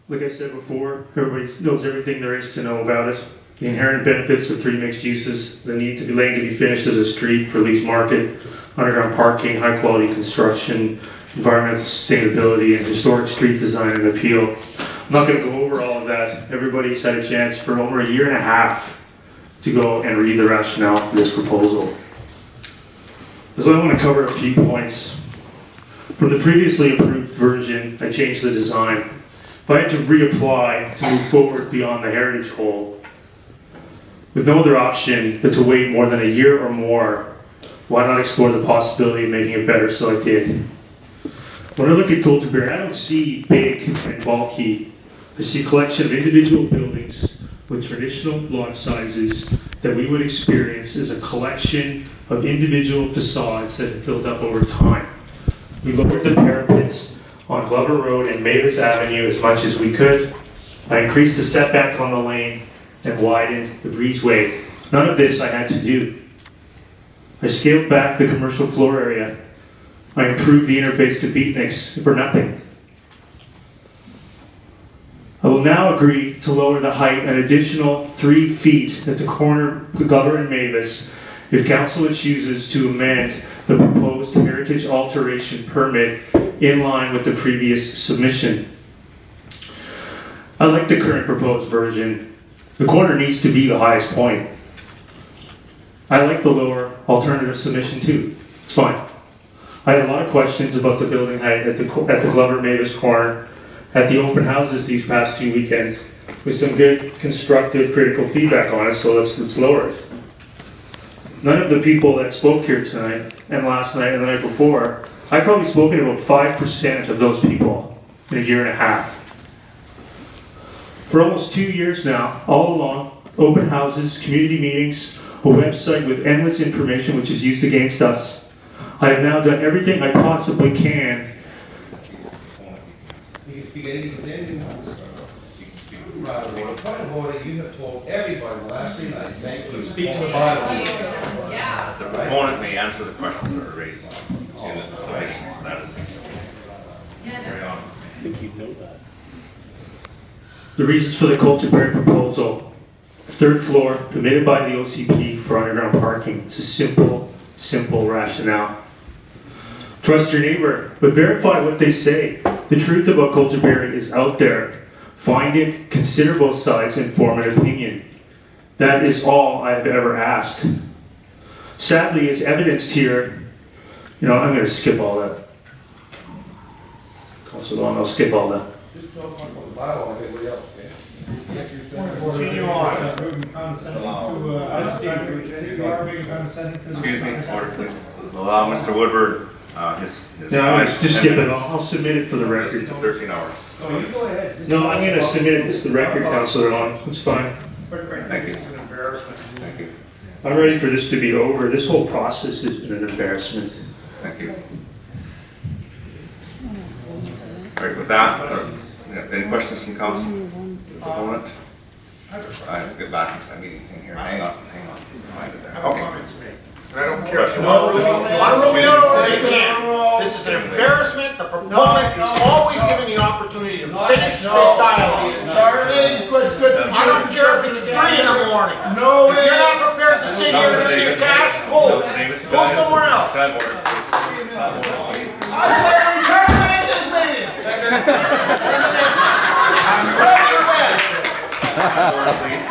Like I said before, everybody knows everything there is to know about it. The inherent benefits of 3 mixed uses, the need to be lane to be finished as a street for lease market, underground parking, high quality construction, environmental sustainability, and historic street design and appeal. I'm not going to go over all of that. Everybody's had a chance for over a year and a half to go and read the rationale for this proposal. So I want to cover a few points. From the previously approved version, I changed the design. If I had to reapply to move forward beyond the heritage hole, with no other option but to wait more than a year or more, why not explore the possibility of making it better? So I did. When I look at Coulter Berry, I don't see big and bulky. I see a collection of individual buildings with traditional lot sizes that we would experience as a collection of individual facades that have built up over time. We lowered the parapets on Glover Road and Mavis Avenue as much as we could. I increased the setback on the lane and widened the breezeway. None of this I had to do. I scaled back the commercial floor area. I improved the interface to beatniks for nothing. I will now agree to lower the height an additional 3 feet at the corner of Glover and Mavis if council chooses to amend the proposed heritage alteration permit in line with the previous submission. I like the current proposed version. The corner needs to be the highest point. I like the lower alternative submission too. It's fine. I had a lot of questions about the building height at the Glover Mavis corner at the open houses these past 2 weekends with some good constructive critical feedback on it, so let's lower it. None of the people that spoke here tonight and last night and the night before, I've probably spoken to about 5% of those people in a year and a half. For almost 2 years now, all along, open houses, community meetings, a website with endless information which is used against us. I have now done everything I possibly can. You can speak anything, say anything you want. Point of order, you have told everybody the last 3 nights, thank you. Speak to the bottom. The proponent may answer the questions that are raised in the summation status. Carry on. I think you know that. The reasons for the Coulter Berry proposal. 3rd floor, permitted by the OCP for underground parking. It's a simple rationale. Trust your neighbor, but verify what they say. The truth about Coulter Berry is out there. Find it, consider both sides, and form an opinion. That is all I have ever asked. Sadly, as evidenced here, I'm going to skip all that. Councilor Long, I'll skip all that. Just don't talk about the bylaw like everybody else, okay? Continue on. Excuse me, order please. Allow Mr. Woodward, his Just skip it. I'll submit it for the record. 13 hours. Oh, you go ahead. No, I'm going to submit it as the record, Councilor Long. It's fine. Thank you. It's an embarrassment. Thank you. I'm ready for this to be over. This whole process has been an embarrassment. Thank you. All right, with that, any questions from council? Proponent? I'll get back into that meeting thing here. Hang on. Find it there. Okay. I don't care. Question. This is an embarrassment. The proponent is always given the opportunity to finish the dialogue. I don't care if it's 3 in the morning. No If you're not prepared to sit here and do your cash, go. Go somewhere else. Can I have order, please? I say we terminate this meeting. I'm ready to rest. Order, please.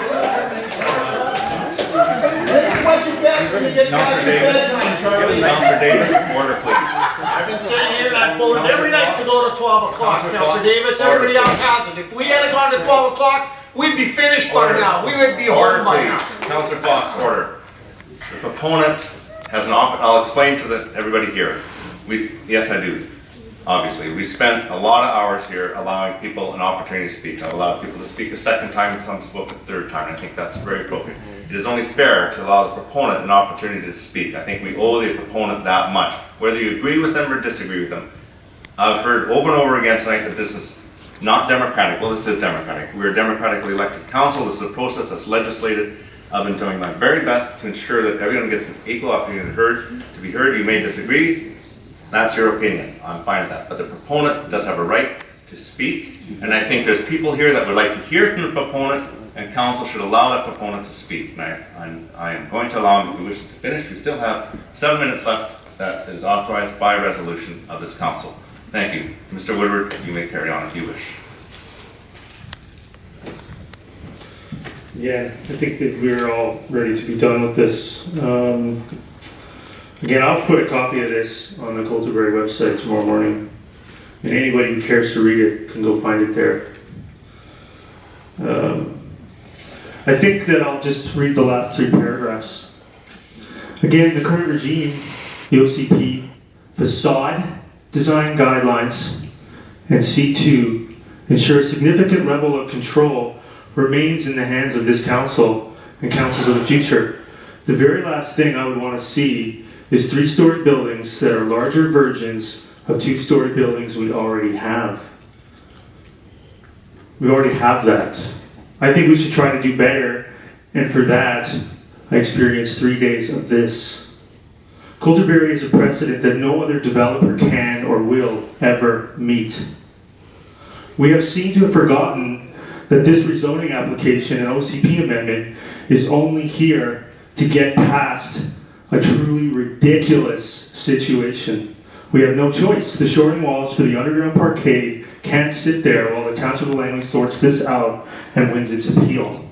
This is what you get when you get past your bedtime, Charlie. Councilor Davis, order, please. I've been sitting here and I've voted every night to go to 12 o'clock, Councilor Davis. Everybody else hasn't. If we hadn't gone to 12 o'clock, we'd be finished by now. We would be Order, home by now. please. Councilor Fox, order. The proponent has an I'll explain to everybody here. Yes, I do. Obviously, we spent a lot of hours here allowing people an opportunity to speak. I've allowed people to speak a second time and some spoke a third time. I think that's very appropriate. It is only fair to allow the proponent an opportunity to speak. I think we owe the proponent that much. Whether you agree with them or disagree with them. I've heard over and over again tonight that this is not democratic. Well, this is democratic. We're a democratically elected council. This is a process that's legislated. I've been doing my very best to ensure that everyone gets an equal opportunity to be heard. You may disagree. That's your opinion. I'm fine with that. But the proponent does have a right to speak, and I think there's people here that would like to hear from the proponent, and council should allow that proponent to speak. And I am going to allow him if he wishes to finish. We still have 7 minutes left that is authorized by resolution of this council. Thank you. Mr. Woodward, you may carry on if you wish. Yeah, I think that we're all ready to be done with this. Again, I'll put a copy of this on the Coulter Berry website tomorrow morning, and anybody who cares to read it can go find it there. I think that I'll just read the last 3 paragraphs. Again, the current regime, the OCP, facade design guidelines, and C2 ensure a significant level of control remains in the hands of this council and councils of the future. The very last thing I would want to see is 3-story buildings that are larger versions of 2-story buildings we already have. We already have that. I think we should try to do better, and for that, I experienced 3 days of this. Coulter Berry is a precedent that no other developer can or will ever meet. We have seemed to have forgotten that this rezoning application and OCP amendment is only here to get past a truly ridiculous situation. We have no choice. The shoring walls for the underground parkade can't sit there while the Township of Langley sorts this out and wins its appeal.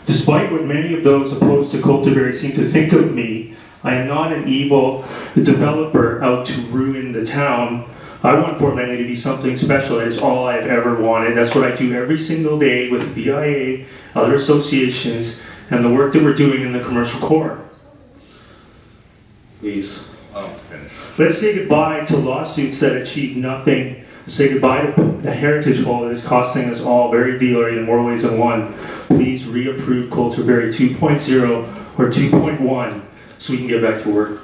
Despite what many of those opposed to Coulter Berry seem to think of me, I am not an evil developer out to ruin the town. I want Fort Langley to be something special. It's all I've ever wanted. That's what I do every single day with the BIA, other associations, and the work that we're doing in the commercial core. Please. Let's say goodbye to lawsuits that achieve nothing. Say goodbye to the heritage hole that is costing us all very dearly in more ways than one. Please reapprove Coulter Berry 2.0 or 2.1 so we can get back to work.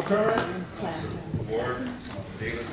Current. Davis.